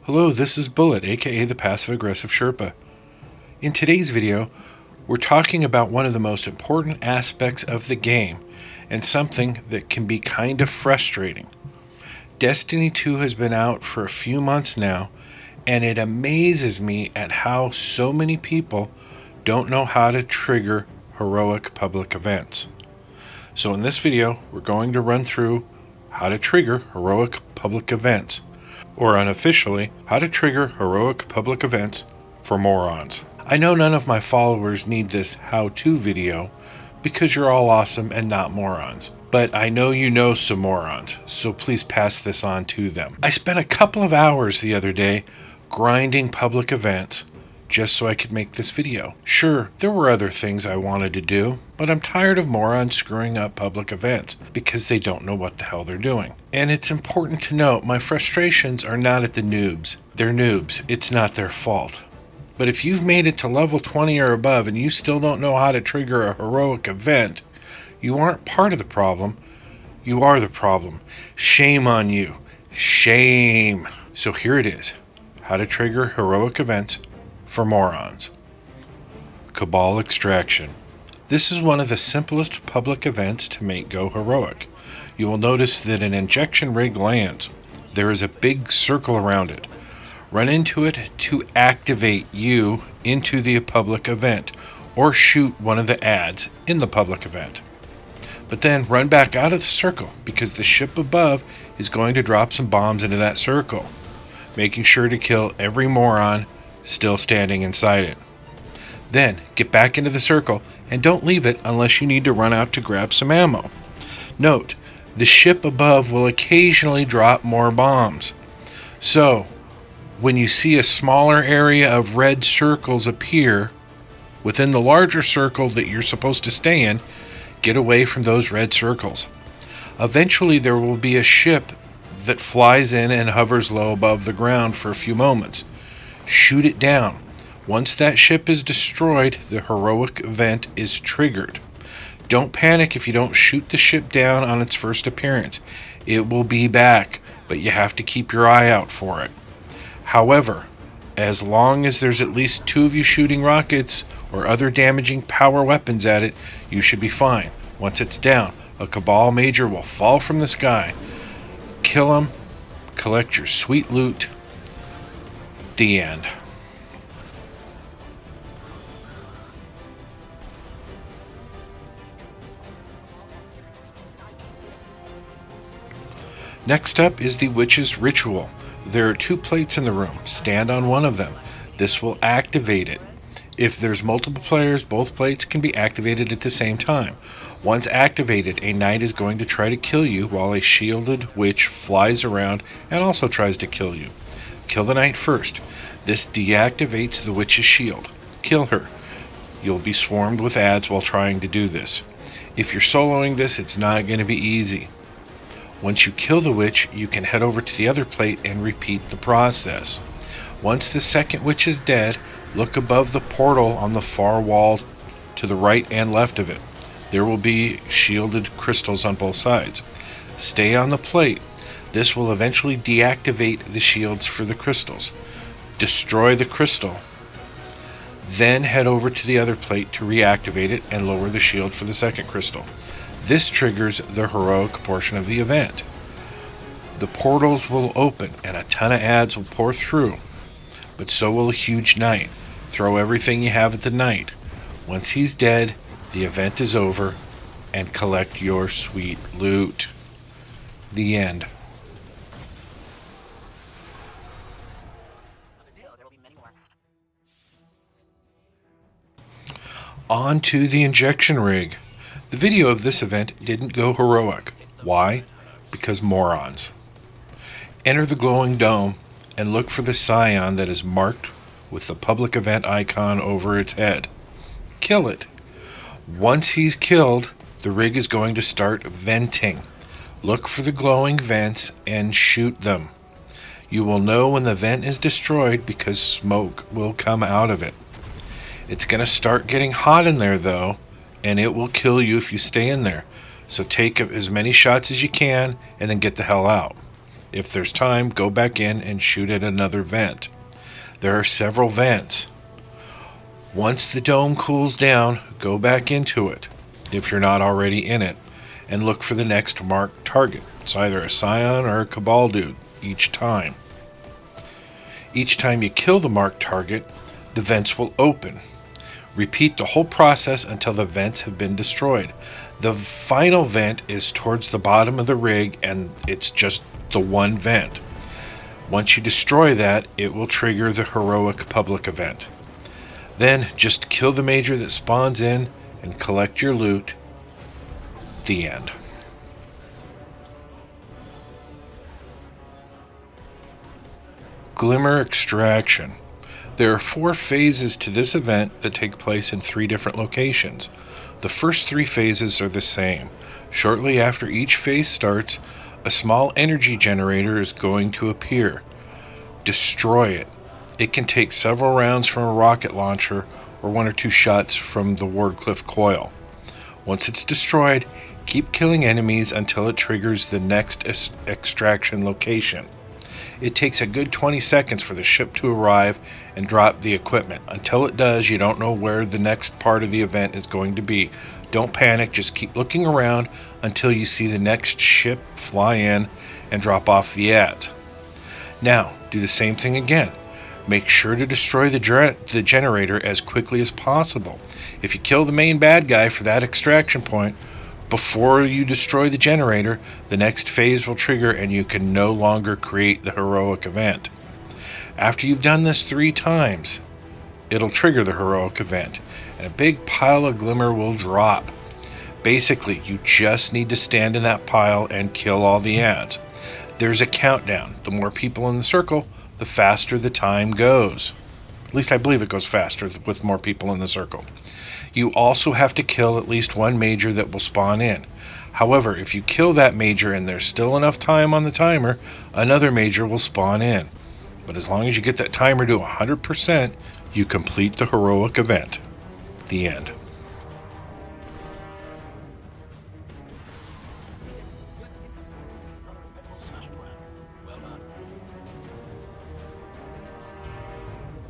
Hello, this is Bullet, aka the Passive Aggressive Sherpa. In today's video, we're talking about one of the most important aspects of the game, and something that can be kind of frustrating. Destiny 2 has been out for a few months now, and it amazes me at how so many people don't know how to trigger heroic public events. So in this video, we're going to run through how to trigger heroic public events, or unofficially, how to trigger heroic public events for morons. I know none of my followers need this how-to video because you're all awesome and not morons. But I know you know some morons, so please pass this on to them. I spent a couple of hours the other day grinding public events just so I could make this video. Sure, there were other things I wanted to do, but I'm tired of morons screwing up public events because they don't know what the hell they're doing. And it's important to note my frustrations are not at the noobs. They're noobs. It's not their fault. But if you've made it to level 20 or above and you still don't know how to trigger a heroic event, you aren't part of the problem. You are the problem. Shame on you. Shame. So here it is. How to trigger heroic events for morons. Cabal Extraction. This is one of the simplest public events to make go heroic. You will notice that an injection rig lands. There is a big circle around it. Run into it to activate you into the public event, or shoot one of the ads in the public event. But then run back out of the circle because the ship above is going to drop some bombs into that circle, making sure to kill every moron still standing inside it. Then get back into the circle and don't leave it unless you need to run out to grab some ammo. Note, the ship above will occasionally drop more bombs. So, when you see a smaller area of red circles appear within the larger circle that you're supposed to stay in, get away from those red circles. Eventually there will be a ship that flies in and hovers low above the ground for a few moments. Shoot it down. Once that ship is destroyed, the heroic event is triggered. Don't panic if you don't shoot the ship down on its first appearance. It will be back, but you have to keep your eye out for it. However, as long as there's at least 2 of you shooting rockets or other damaging power weapons at it, you should be fine. Once it's down, a Cabal Major will fall from the sky. Kill him, collect your sweet loot. The end. Next up is the Witch's Ritual. There are 2 plates in the room. Stand on one of them. This will activate it. If there's multiple players, both plates can be activated at the same time. Once activated, a knight is going to try to kill you while a shielded witch flies around and also tries to kill you. Kill the knight first. This deactivates the witch's shield. Kill her. You'll be swarmed with ads while trying to do this. If you're soloing this, it's not going to be easy. Once you kill the witch, you can head over to the other plate and repeat the process. Once the second witch is dead, look above the portal on the far wall to the right and left of it. There will be shielded crystals on both sides. Stay on the plate. This will eventually deactivate the shields for the crystals. Destroy the crystal. Then head over to the other plate to reactivate it and lower the shield for the second crystal. This triggers the heroic portion of the event. The portals will open and a ton of ads will pour through, but so will a huge knight. Throw everything you have at the knight. Once he's dead, the event is over, and collect your sweet loot. The end. On to the injection rig. The video of this event didn't go heroic. Why? Because morons. Enter the glowing dome and look for the scion that is marked with the public event icon over its head. Kill it. Once he's killed, the rig is going to start venting. Look for the glowing vents and shoot them. You will know when the vent is destroyed because smoke will come out of it. It's going to start getting hot in there though, and it will kill you if you stay in there. So take as many shots as you can and then get the hell out. If there's time, go back in and shoot at another vent. There are several vents. Once the dome cools down, go back into it, if you're not already in it, and look for the next marked target. It's either a Scion or a Cabal dude each time. Each time you kill the marked target, the vents will open. Repeat the whole process until the vents have been destroyed. The final vent is towards the bottom of the rig, and it's just the one vent. Once you destroy that, it will trigger the heroic public event. Then just kill the major that spawns in and collect your loot. The end. Glimmer Extraction. There are 4 phases to this event that take place in 3 different locations. The first 3 phases are the same. Shortly after each phase starts, a small energy generator is going to appear. Destroy it. It can take several rounds from a rocket launcher or 1 or 2 shots from the Wardcliff coil. Once it's destroyed, keep killing enemies until it triggers the next extraction location. It takes a good 20 seconds for the ship to arrive and drop the equipment. Until it does, you don't know where the next part of the event is going to be. Don't panic, just keep looking around until you see the next ship fly in and drop off the ads. Now, do the same thing again. Make sure to destroy the generator as quickly as possible. If you kill the main bad guy for that extraction point, before you destroy the generator, the next phase will trigger and you can no longer create the heroic event. After you've done this 3 times, it'll trigger the heroic event, and a big pile of glimmer will drop. Basically, you just need to stand in that pile and kill all the ads. There's a countdown. The more people in the circle, the faster the time goes. At least I believe it goes faster with more people in the circle. You also have to kill at least 1 major that will spawn in. However, if you kill that major and there's still enough time on the timer, another major will spawn in. But as long as you get that timer to 100%, you complete the heroic event. The end.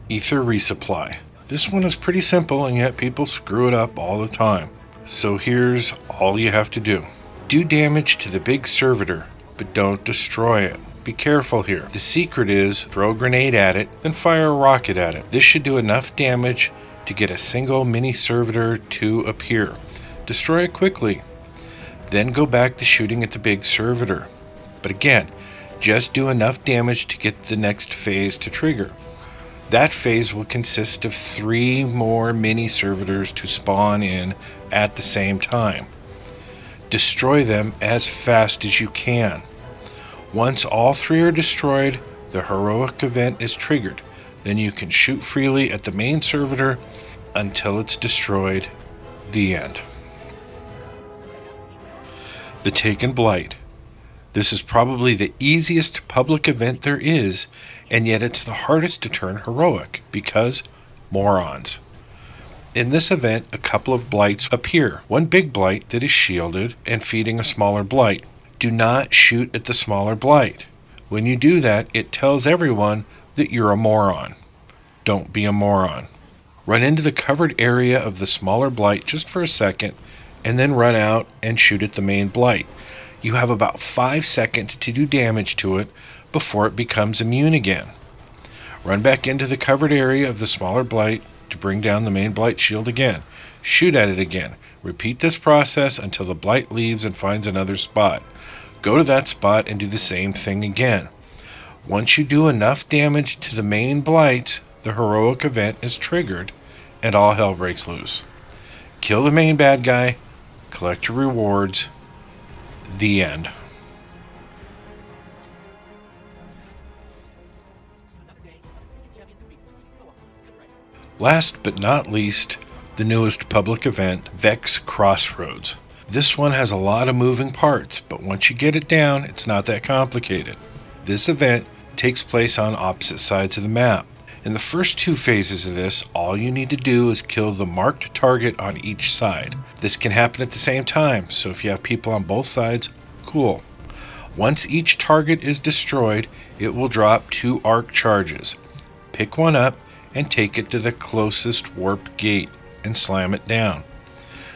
Ether Resupply. This one is pretty simple, and yet people screw it up all the time. So here's all you have to do. Do damage to the big servitor, but don't destroy it. Be careful here. The secret is throw a grenade at it, then fire a rocket at it. This should do enough damage to get a single mini servitor to appear. Destroy it quickly. Then go back to shooting at the big servitor. But again, just do enough damage to get the next phase to trigger. That phase will consist of 3 more mini servitors to spawn in at the same time. Destroy them as fast as you can. Once all 3 are destroyed, the heroic event is triggered. Then you can shoot freely at the main servitor until it's destroyed. The end. The Taken Blight. This is probably the easiest public event there is, and yet it's the hardest to turn heroic, because morons. In this event, a couple of blights appear. 1 big blight that is shielded and feeding a smaller blight. Do not shoot at the smaller blight. When you do that, it tells everyone that you're a moron. Don't be a moron. Run into the covered area of the smaller blight just for a second, and then run out and shoot at the main blight. You have about 5 seconds to do damage to it before it becomes immune again. Run back into the covered area of the smaller blight to bring down the main blight shield again. Shoot at it again. Repeat this process until the blight leaves and finds another spot. Go to that spot and do the same thing again. Once you do enough damage to the main blight, the heroic event is triggered and all hell breaks loose. Kill the main bad guy, collect your rewards. The end. Last but not least, the newest public event, Vex Crossroads. This one has a lot of moving parts, but once you get it down, it's not that complicated. This event takes place on opposite sides of the map. In the first 2 phases of this, all you need to do is kill the marked target on each side. This can happen at the same time, so if you have people on both sides, cool. Once each target is destroyed, it will drop 2 arc charges. Pick one up and take it to the closest warp gate and slam it down.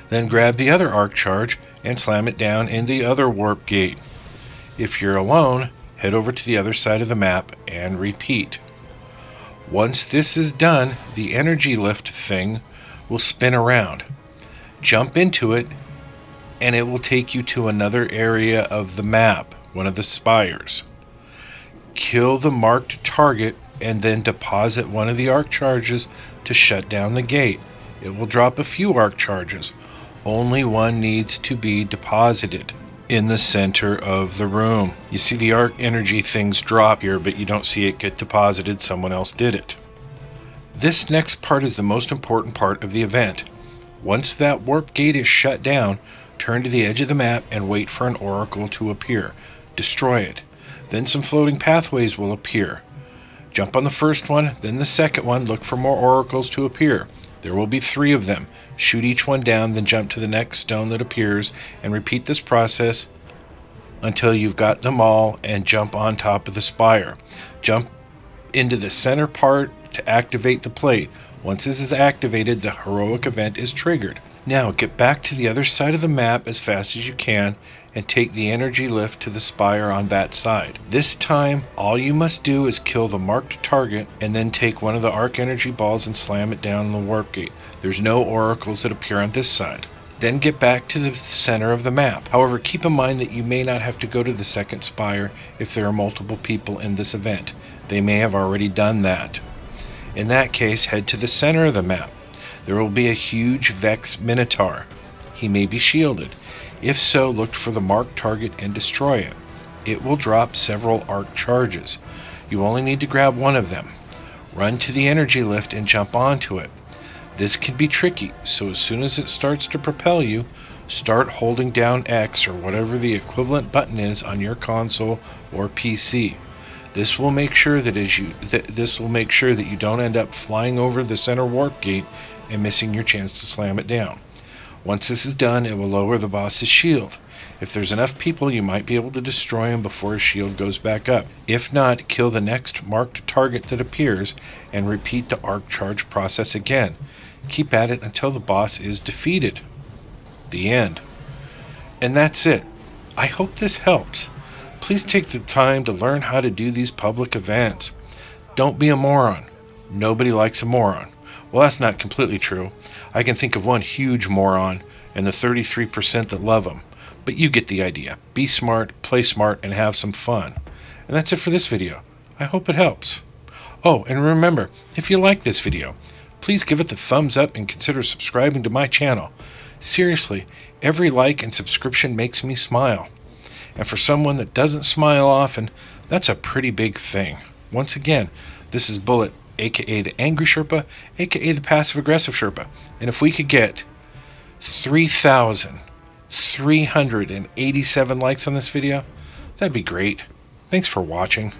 Then grab the other arc charge and slam it down in the other warp gate. If you're alone, head over to the other side of the map and repeat. Once this is done, the energy lift thing will spin around. Jump into it and it will take you to another area of the map, one of the spires. Kill the marked target and then deposit one of the arc charges to shut down the gate. It will drop a few arc charges. Only one needs to be deposited in the center of the room. You see the arc energy things drop here, but you don't see it get deposited. Someone else did it. This next part is the most important part of the event. Once that warp gate is shut down, turn to the edge of the map and wait for an oracle to appear. Destroy it. Then some floating pathways will appear. Jump on the first one, then the second one. Look for more oracles to appear. There will be 3 of them. Shoot each one down, then jump to the next stone that appears, and repeat this process until you've got them all, and jump on top of the spire. Jump into the center part to activate the plate. Once this is activated, the heroic event is triggered. Now get back to the other side of the map as fast as you can and take the energy lift to the spire on that side. This time, all you must do is kill the marked target and then take one of the arc energy balls and slam it down in the warp gate. There's no oracles that appear on this side. Then get back to the center of the map. However, keep in mind that you may not have to go to the second spire if there are multiple people in this event. They may have already done that. In that case, head to the center of the map. There will be a huge Vex Minotaur. He may be shielded. If so, look for the marked target and destroy it. It will drop several arc charges. You only need to grab one of them. Run to the energy lift and jump onto it. This can be tricky, so as soon as it starts to propel you, start holding down X or whatever the equivalent button is on your console or PC. This will make sure that you don't end up flying over the center warp gate and missing your chance to slam it down. Once this is done, it will lower the boss's shield. If there's enough people, you might be able to destroy him before his shield goes back up. If not, kill the next marked target that appears and repeat the arc charge process again. Keep at it until the boss is defeated. The end. And that's it. I hope this helps. Please take the time to learn how to do these public events. Don't be a moron. Nobody likes a moron. Well, that's not completely true. I can think of one huge moron and the 33% that love him. But you get the idea. Be smart, play smart, and have some fun. And that's it for this video. I hope it helps. Oh, and remember, if you like this video, please give it the thumbs up and consider subscribing to my channel. Seriously, every like and subscription makes me smile. And for someone that doesn't smile often, that's a pretty big thing. Once again, this is Bullet, aka the Angry Sherpa, aka the Passive Aggressive Sherpa. And if we could get 3,387 likes on this video, that'd be great. Thanks for watching.